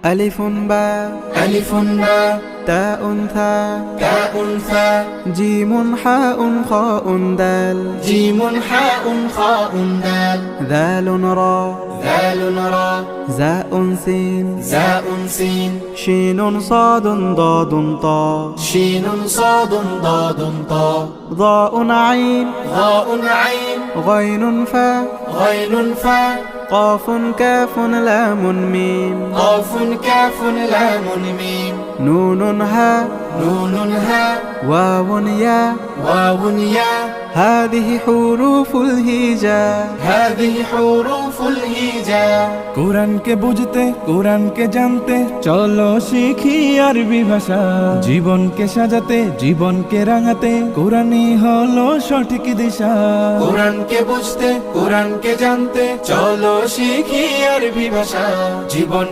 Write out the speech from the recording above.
ألف باء ألف باء تاء ثاء تاء ثاء جيم حاء خاء دال جيم حاء خاء دال ذال راء ذال راء زاء سين زاء سين شين صاد ضاد طاء شين صاد ضاد طاء ضاء عين ضاء عين غين فاء غين فاء قاف كاف لام ميم قاف كاف لام ميم نون هاء نون هاء واو ياء واو ياء هذه حروف الهجاء هذه حروف الهجاء কোরআনকে বুঝতে কোরআনকে জানতে চলো শিখি আরবি ভাষা জীবনকে সাজাতে জীবনকে রাঙাতে কোরআনই হলো সঠিক দিশা কোরআনকে বুঝতে কোরআনকে জানতে চলো শিখি আরবি ভাষা জীবন